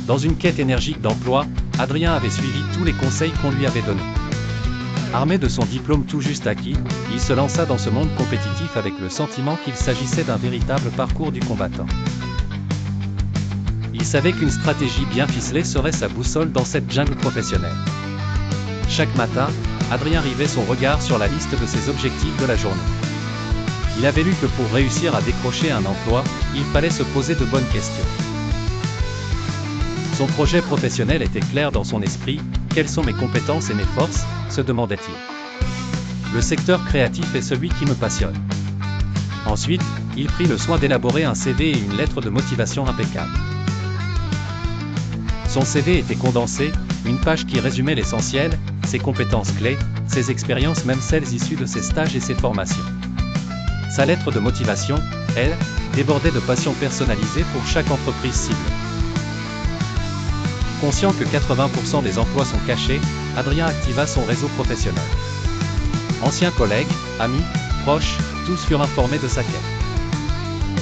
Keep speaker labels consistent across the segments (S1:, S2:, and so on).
S1: Dans une quête énergique d'emploi, Adrien avait suivi tous les conseils qu'on lui avait donnés. Armé de son diplôme tout juste acquis, il se lança dans ce monde compétitif avec le sentiment qu'il s'agissait d'un véritable parcours du combattant. Il savait qu'une stratégie bien ficelée serait sa boussole dans cette jungle professionnelle. Chaque matin, Adrien rivait son regard sur la liste de ses objectifs de la journée. Il avait lu que pour réussir à décrocher un emploi, il fallait se poser de bonnes questions. Son projet professionnel était clair dans son esprit. Quelles sont mes compétences et mes forces, se demandait-il. Le secteur créatif est celui qui me passionne. Ensuite, il prit le soin d'élaborer un CV et une lettre de motivation impeccable. Son CV était condensé, une page qui résumait l'essentiel, ses compétences clés, ses expériences, même celles issues de ses stages et ses formations. Sa lettre de motivation, elle, débordait de passion personnalisée pour chaque entreprise cible. Conscient que 80% des emplois sont cachés, Adrien activa son réseau professionnel. Anciens collègues, amis, proches, tous furent informés de sa quête.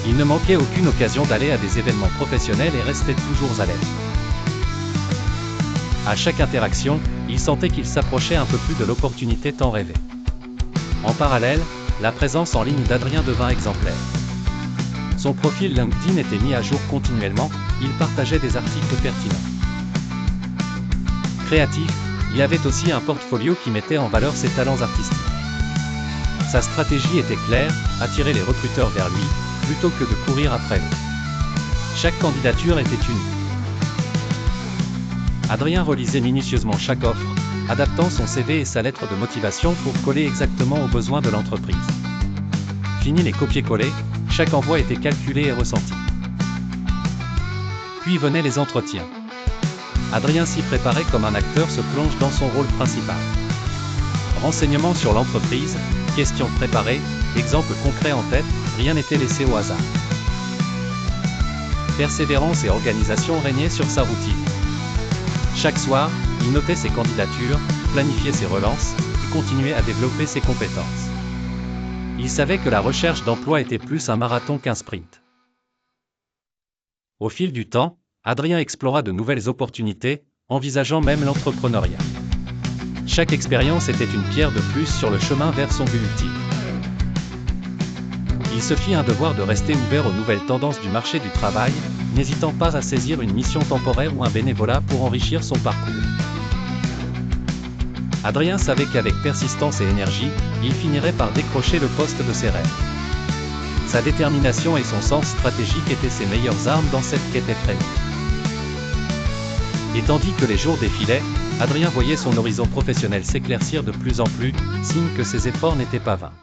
S1: Il ne manquait aucune occasion d'aller à des événements professionnels et restait toujours à l'aise. À chaque interaction, il sentait qu'il s'approchait un peu plus de l'opportunité tant rêvée. En parallèle, la présence en ligne d'Adrien devint exemplaire. Son profil LinkedIn était mis à jour continuellement, il partageait des articles pertinents. Créatif, il avait aussi un portfolio qui mettait en valeur ses talents artistiques. Sa stratégie était claire, attirer les recruteurs vers lui, plutôt que de courir après eux. Chaque candidature était unique. Adrien relisait minutieusement chaque offre, adaptant son CV et sa lettre de motivation pour coller exactement aux besoins de l'entreprise. Fini les copier-coller, chaque envoi était calculé et ressenti. Puis venaient les entretiens. Adrien s'y préparait comme un acteur se plonge dans son rôle principal. Renseignements sur l'entreprise, questions préparées, exemples concrets en tête, rien n'était laissé au hasard. Persévérance et organisation régnaient sur sa routine. Chaque soir, il notait ses candidatures, planifiait ses relances, et continuait à développer ses compétences. Il savait que la recherche d'emploi était plus un marathon qu'un sprint. Au fil du temps, Adrien explora de nouvelles opportunités, envisageant même l'entrepreneuriat. Chaque expérience était une pierre de plus sur le chemin vers son but ultime. Il se fit un devoir de rester ouvert aux nouvelles tendances du marché du travail, n'hésitant pas à saisir une mission temporaire ou un bénévolat pour enrichir son parcours. Adrien savait qu'avec persistance et énergie, il finirait par décrocher le poste de ses rêves. Sa détermination et son sens stratégique étaient ses meilleures armes dans cette quête effrénée. Et tandis que les jours défilaient, Adrien voyait son horizon professionnel s'éclaircir de plus en plus, signe que ses efforts n'étaient pas vains.